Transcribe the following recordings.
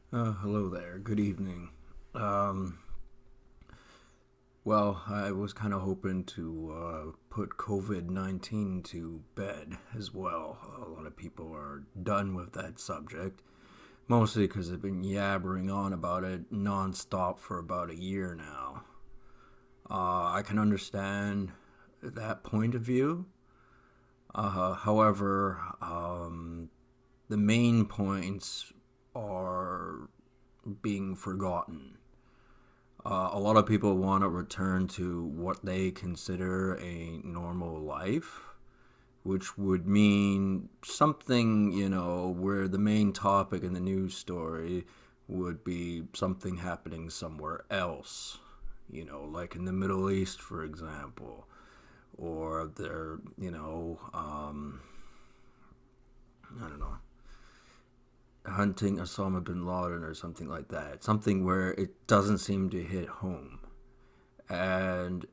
Hello there. Good evening. Um, well, I was kind of hoping to put COVID-19 to bed as well. A lot of people are done with that subject, mostly because they've been yabbering on about it nonstop for about a year now. I can understand that point of view. However, the main points are being forgotten. A lot of people want to return to what they consider a normal life, which would mean something, where the main topic in the news story would be something happening somewhere else, like in the Middle East, for example, or they're, I don't know, hunting Osama bin Laden or something like that. Something where it doesn't seem to hit home. And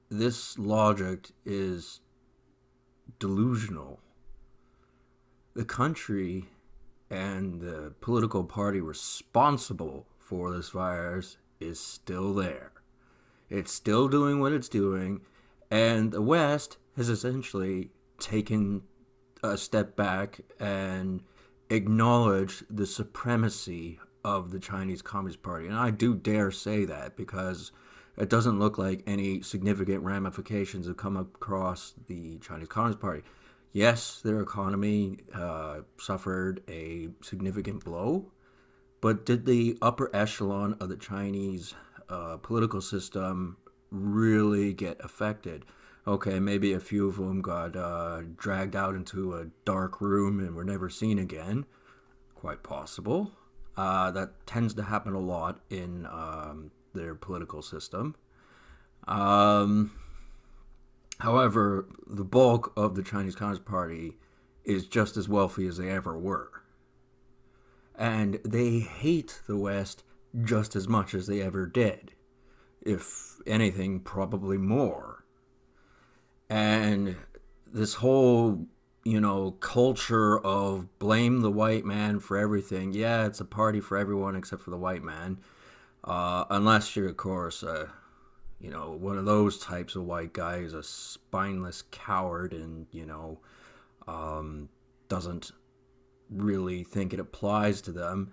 this logic is delusional. The country and the political party responsible for this virus is still there. It's still doing what it's doing, and the West has essentially taken a step back and acknowledged the supremacy of the Chinese Communist Party. And I do dare say that because it doesn't look like any significant ramifications have come across the Chinese Communist Party. Yes, their economy suffered a significant blow, but did the upper echelon of the Chinese political system really get affected? Okay, maybe a few of them got dragged out into a dark room and were never seen again. Quite possible. That tends to happen a lot in their political system. Um, However, the bulk of the Chinese Communist Party is just as wealthy as they ever were. And they hate the West just as much as they ever did. If anything, probably more. And this whole, culture of blame the white man for everything. Yeah, it's a party for everyone except for the white man. Unless you're, of course, one of those types of white guys, a spineless coward, and, doesn't really think it applies to them.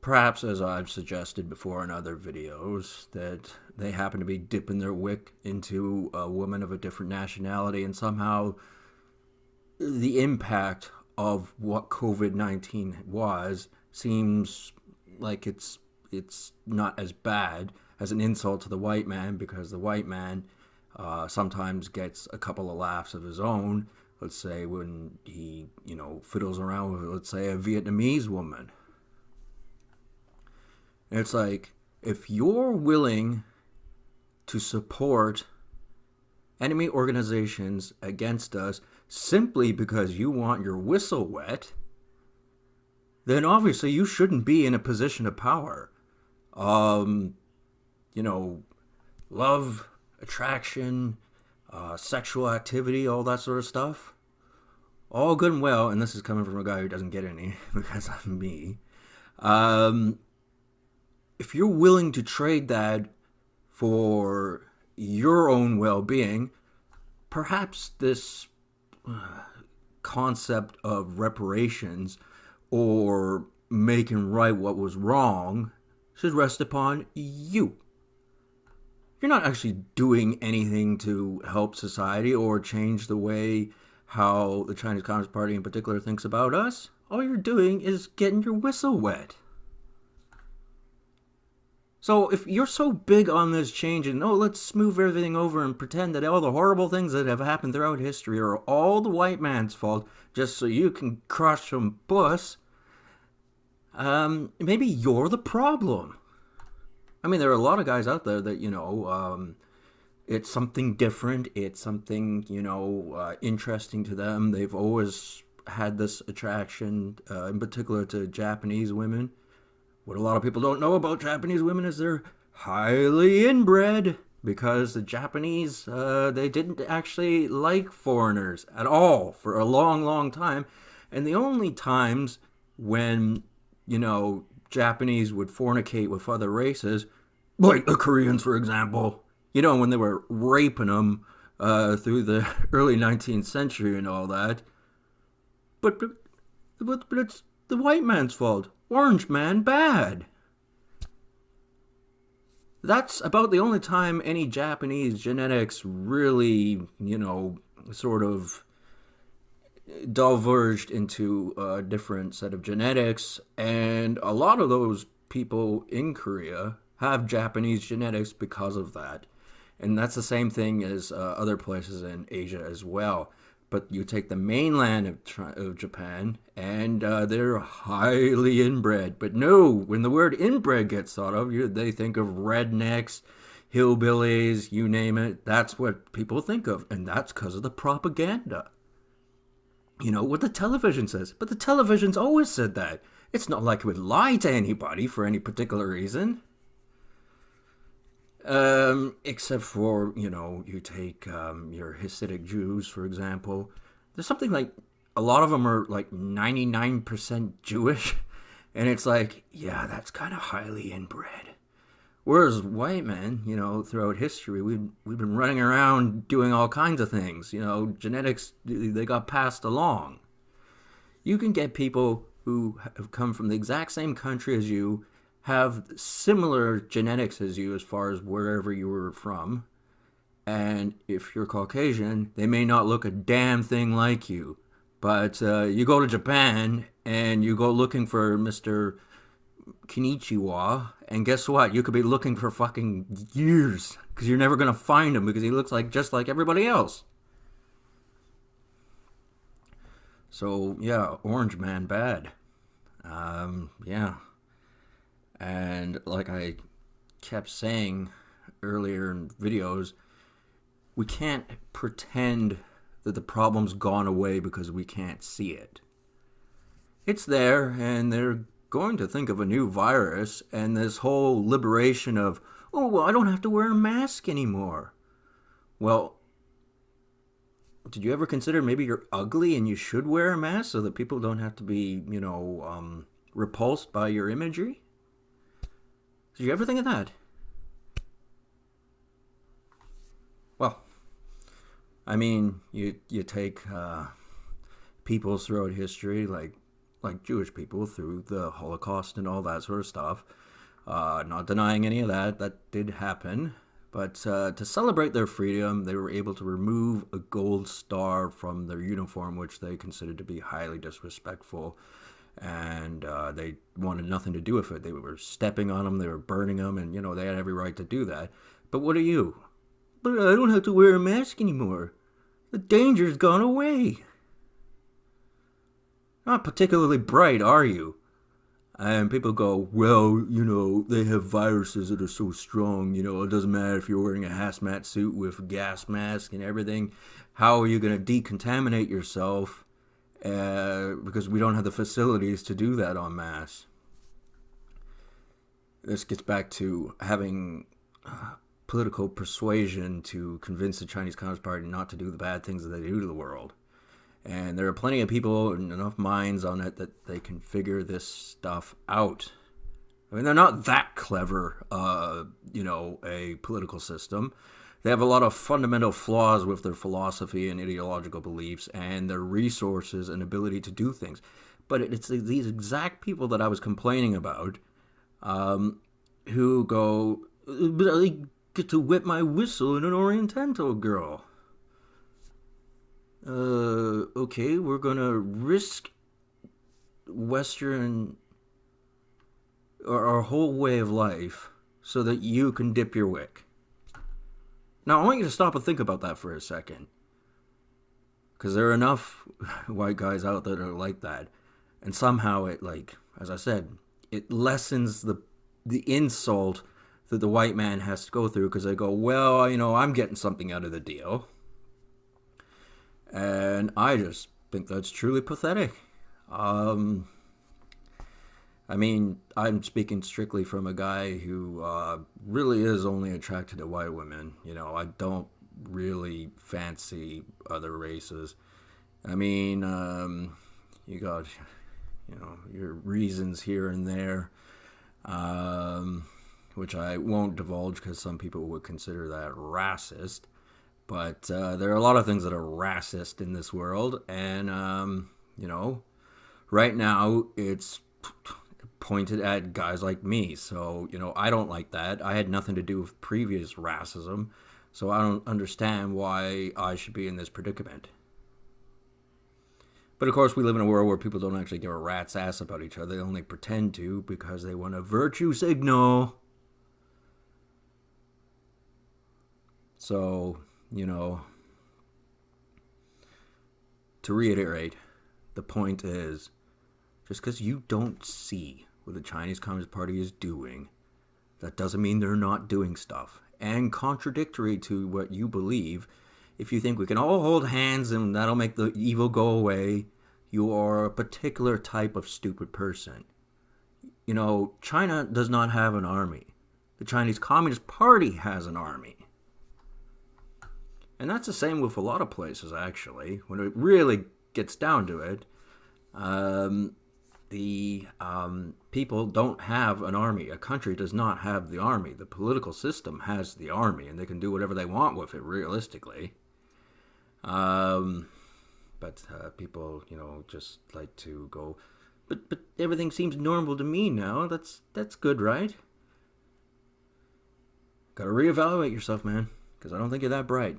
Perhaps, as I've suggested before in other videos, that they happen to be dipping their wick into a woman of a different nationality, and somehow the impact of what COVID-19 was seems like it's not as bad as an insult to the white man, because the white man sometimes gets a couple of laughs of his own. Let's say when he, fiddles around with, let's say, a Vietnamese woman. And it's like, if you're willing to support enemy organizations against us simply because you want your whistle wet, then obviously you shouldn't be in a position of power. Um, Love, attraction, sexual activity, all that sort of stuff. All good and well, and this is coming from a guy who doesn't get any because I'm me. Um, if you're willing to trade that for your own well being, perhaps this concept of reparations or making right what was wrong should rest upon you. You're not actually doing anything to help society or change the way how the Chinese Communist Party in particular thinks about us. All you're doing is getting your whistle wet. So if you're so big on this change and, oh, let's smooth everything over and pretend that all the horrible things that have happened throughout history are all the white man's fault just so you can crush some puss, maybe you're the problem. I mean, there are a lot of guys out there that, it's something different. It's something, interesting to them. They've always had this attraction, in particular to Japanese women. What a lot of people don't know about Japanese women is they're highly inbred, because the Japanese, they didn't actually like foreigners at all for a long, long time. And the only times when, Japanese would fornicate with other races, like the Koreans, for example. You know, when they were raping them through the early 19th century and all that. But, but it's the white man's fault. Orange man bad. That's about the only time any Japanese genetics really, sort of diverged into a different set of genetics. And a lot of those people in Korea have Japanese genetics because of that. And that's the same thing as other places in Asia as well. But you take the mainland of Japan, and they're highly inbred. But no, when the word inbred gets thought of, they think of rednecks, hillbillies, you name it. That's what people think of, and that's because of the propaganda. You know, what the television says. But the television's always said that. It's not like it would lie to anybody for any particular reason. Except for, you take your Hasidic Jews, for example. There's something like, a lot of them are like 99% Jewish. And it's like, yeah, that's kind of highly inbred. Whereas white men, throughout history, we've been running around doing all kinds of things. Genetics, they got passed along. You can get people who have come from the exact same country as you, have similar genetics as you as far as wherever you were from. And if you're Caucasian, they may not look a damn thing like you. But you go to Japan and you go looking for Mr. Kenichiwa, and guess what? You could be looking for fucking years because you're never going to find him because he looks just like everybody else. So, yeah, orange man bad. Yeah. And like I kept saying earlier in videos, we can't pretend that the problem's gone away because we can't see it. It's there, and they're going to think of a new virus, and this whole liberation of, oh, well, I don't have to wear a mask anymore. Well, did you ever consider maybe you're ugly and you should wear a mask so that people don't have to be, repulsed by your imagery? Did you ever think of that? Well, I mean, you take peoples throughout history, like Jewish people through the Holocaust and all that sort of stuff. Not denying any of that. That did happen. But to celebrate their freedom, they were able to remove a gold star from their uniform, which they considered to be highly disrespectful. And they wanted nothing to do with it. They were stepping on them, they were burning them, and, they had every right to do that. But what are you? But I don't have to wear a mask anymore. The danger's gone away. Not particularly bright, are you? And people go, well, they have viruses that are so strong, it doesn't matter if you're wearing a hazmat suit with a gas mask and everything. How are you going to decontaminate yourself? Because we don't have the facilities to do that en masse. This gets back to having political persuasion to convince the Chinese Communist Party not to do the bad things that they do to the world. And there are plenty of people and enough minds on it that they can figure this stuff out. I mean, they're not that clever, a political system. They have a lot of fundamental flaws with their philosophy and ideological beliefs and their resources and ability to do things. But it's these exact people that I was complaining about who go, but I get to wet my whistle in an Oriental girl. Okay, we're going to risk Western, or our whole way of life so that you can dip your wick. Now, I want you to stop and think about that for a second. Because there are enough white guys out there that are like that. And somehow it, as I said, it lessens the insult that the white man has to go through. Because they go, well, I'm getting something out of the deal. And I just think that's truly pathetic. I mean, I'm speaking strictly from a guy who really is only attracted to white women. I don't really fancy other races. I mean, you got, your reasons here and there. which I won't divulge because some people would consider that racist. But there are a lot of things that are racist in this world, and you know, right now it's pointed at guys like me. So I don't like that. I had nothing to do with previous racism, so I don't understand why I should be in this predicament. But of course, we live in a world where people don't actually give a rat's ass about each other. They only pretend to because they want a virtue signal. So, you know, to reiterate, the point is just because you don't see what the Chinese Communist Party is doing, that doesn't mean they're not doing stuff. And contradictory to what you believe, if you think we can all hold hands and that'll make the evil go away, you are a particular type of stupid person. China does not have an army. The Chinese Communist Party has an army. And that's the same with a lot of places, actually. When it really gets down to it, the people don't have an army. A country does not have the army. The political system has the army, and they can do whatever they want with it, realistically. But people, just like to go, but everything seems normal to me now. That's good, right? Got to reevaluate yourself, man, because I don't think you're that bright.